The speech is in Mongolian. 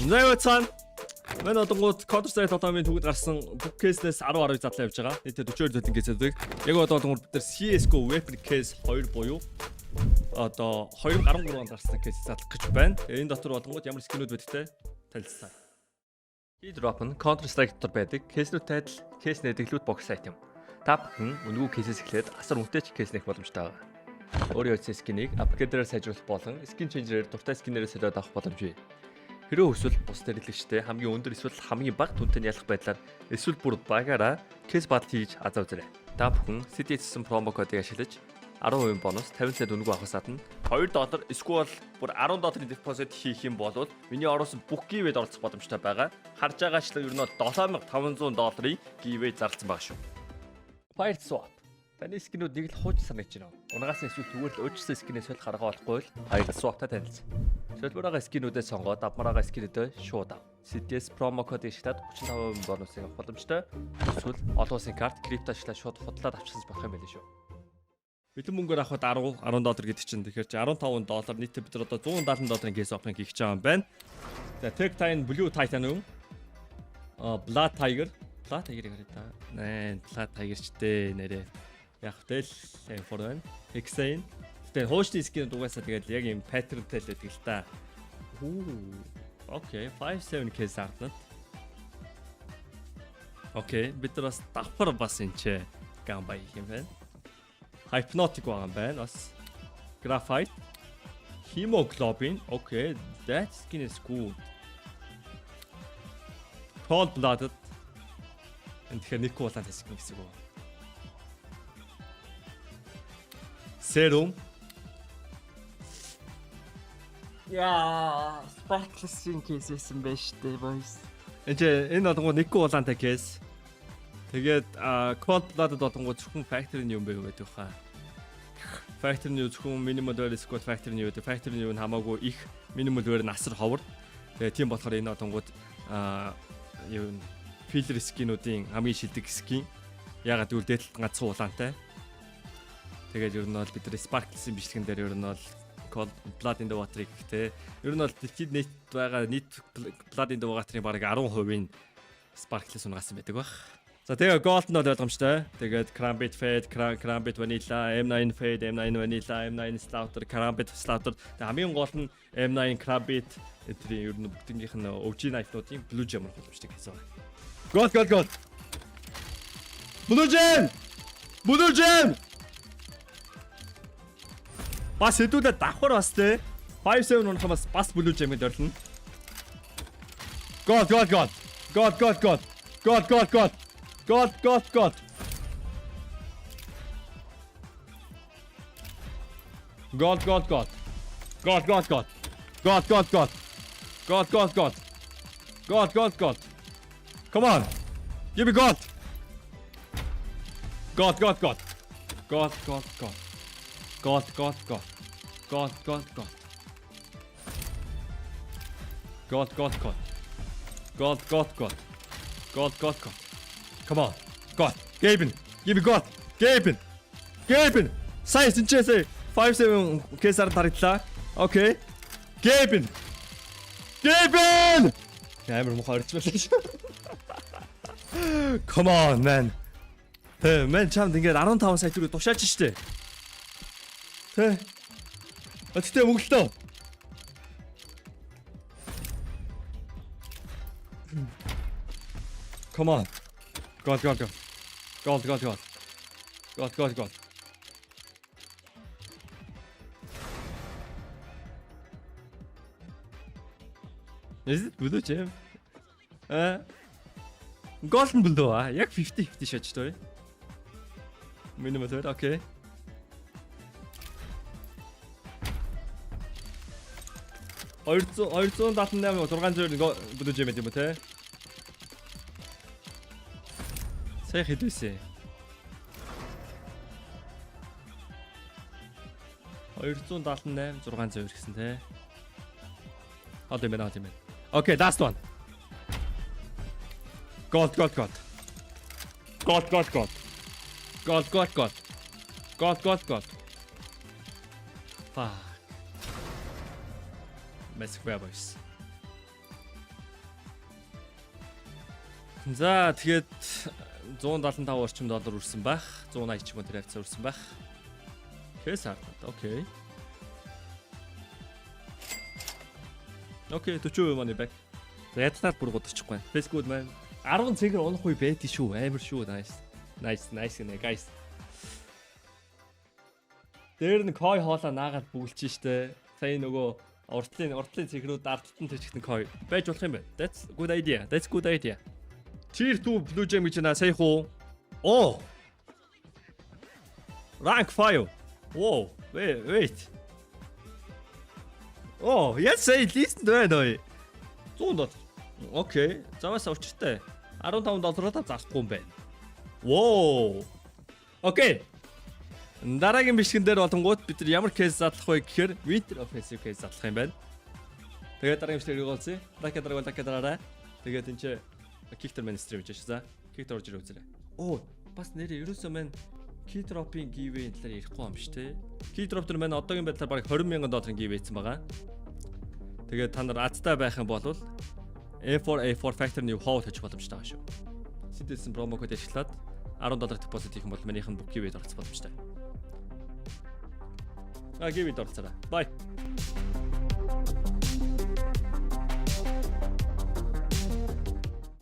Зайвцсан. Манай одонгууд Counter Strike дотоомын түүхэд гарсан бүх кейснээс 10 задлаа явж байгаа. Нийтдээ 42 зөөлөн кейс байдаг. Яг одонгууд бид нар CS:GO Weapon Case 2 буюу одоо 2013 онд гарсан кейс задлах гэж байна. Энэ дотор одонгууд ямар скинүүд байдагтай танилцсан. Drop нь Counter Strike дотор байдаг. Кейснүүд тайтал, кейс нэдэглүүд бокс сайт юм. Та бүхэн үнэгүй кейсээс эхлээд асар үнэтэй ч кейс нэх боломжтой байна. Өөрийн утас скинийг апгрейдерээр сайжруулах болон скин ченжерээр дуртай скинээрээ солиод авах боломжтой. Хэрвээ эсвэл бус хэрэглэгчтэй хамгийн өндөр эсвэл хамгийн бага түнтэй ялах байдлаар эсвэл бүр багаараа кейс бат хийж азав зэрэг. Та бүхэн CDS промо кодыг ашиглаж 10% бонус 50 цент үнэгүй авахаас гадна $2 эсвэл бүр $10 депозит хийх юм бол миний ороосон бүх гивэд оролцох боломжтой байгаа. Харж байгаачлан ер нь $7500 гивэд зарласан байгаа шүү. Fire swap. Таны скинүүд нэг л хууч санагдаж байна. Унагаас эсвэл зүгээр л өөрчлөсөн скинээс солих арга болохгүй л Fire swap-та танилцсан. Солбороо скинүүдээ сонгоод авмараа скинүүдээ шууд ав. CDS промо код ашиглаад 35% бонусыг авах боломжтой. Эсвэл олон улсын карт крипто ашиглаад шууд худлаад авчихсан болох юм байл шүү. Бэлэн мөнгөөр авахд $10 гэдэг чинь тэгэхээр чи $15 нийтдээ бид нар одоо $170 кейс опен хийх гэж байгаа юм байна. За Tech Titan Blue Titan юм. Blood Tiger яриад та. Blood Tiger ч дээ нэрээ. Яг тэл for one. Hexane. Тэгээ хуучны скин угаасаа тэгээд яг юм паттернтэй л байдаг л та. Окей, 57 кейс артнат. Окей, бид нар бас давхар бас энэ ч гамбай юм байна. Hypnotic байгаа юм байна. Бас Graphite. Hemoglobin. Okay, that skin is good. Cold-blooded. And тэгэхээр нэг уулан сkin гэсэн үг. Serum. Яа, Sparkless-ийн кейс байсан байж тээ boys. Энэ одонгууд нэг уулантай кейс. Тэгээд cold-blooded одонгууд зөвхөн factory-ний юм байдаг хаа. Factory-ний зөвхөн minimal wear squad factory-ний байдаг. Factory-ний нь хамаагүй их minimal wear насар ховор. Тэгээд тийм болохоор энэ одонгууд юу filler skin-уудын хамгийн шилдэг skin. Ягаад гэвэл дээдлэлт ганцхан улаантай. Тэгээд ер нь бол бид Sparkless-ийн бичлэгэн дээр ер нь бол Cold Blood in the Water гэхдээ ер нь бол дэлхийд нийт байгаа нийт Blood in the Water-ийн бараг 10%-ийн Sparkless унгасан байдаг баг. За тэгээ Gold нь ойлгомжтой. Тэгээд Crambit Fade, Crambit Vanilla, M9 Fade, M9 Vanilla, M9 Slaughter, Crambit Slaughter. Тэгээд хамгийн гол нь M9 Crambit эдгээр ер нь бүгднийх нь OG knife-нуудын Blue Gem боломжтой гэсэн байна. Gold. Blue Gem. Бас хэдүүлээ давхар бас те 57 унахаас бас Blue Gem-д орлоо. God. Come on. Give me God. God. God. Come on. God. Gaben. Give me God. Gaben. Science in chess. 57 кейсаар тарихлаа. Okay. Gaben. Ямар мохоо орчихлоо. Come on man. Man чамд ингээд 15 сая төгрөг тушаач штэ. Тэ. Өчтөө мөглөө. Come on. God. Is it Blue Gem? Golden Blue яг 50-50 шаж тоо. Minimum third, okay. $278 600 Blue Gem юм те. Сая хэдвэсэ? 278 600 гэсэн те. Хаад юм байна. Okay, last one. God. Fuck. Massive boys. За тэгээд 175 орчим доллар үрсэн байх. 180 ч юм уу тэр хавцаа үрсэн байх. Case art. Окей. Окей, 40% money back. За ядтаар бүр годчихгүй. That's good man. 10 цэгэр унах үе байт шүү. Амар шүү. Nice гэнэ guys. Дээр нь кой хоолоо наагаад бүгэлж штэ. Сая нөгөө уртлын цэгрүүд ардтан төчгтэн кой байж болох юм байна. That's good idea. Tier 2 Blue Gem гэж наа сая хуу. Оо. Rank 5. Whoa. Wait. Oh, yes, say listen байна. 100 доллар. Окей. Заваас учиртай. $15 зарахгүй юм байна. Whoa. Окей. Дараагийн бишгэн дээр болонгууд бид нар ямар кейс задлах вэ гэхээр Winter Offensive кейс задлах юм байна. Тэгээд дараагийн бишгээр гоолцъя. Лайк дараарай. Тэгээд энэ ч Kickter man стрим хийж шээ. Kickter орж ирээ үзээрэй. Оо, бас нэрээ ерөөсөө мэн key drop-ийн giveaway талаар ярихгүй юм шүү дээ. Key drop дээр мэн одоогийн байдлаар бараг $20,000 giveaway хийсэн байгаа. Тэгээд та нар адтай байх юм бол A4 Factory-ны хоо тавьчих боломжтой байгаа шүү. Синтезсэн промо код ашиглаад $10 депозит хийх юм бол манийх нь бүх giveaway-д оролцох боломжтой. Giveaway-д оролцоорой. Bye.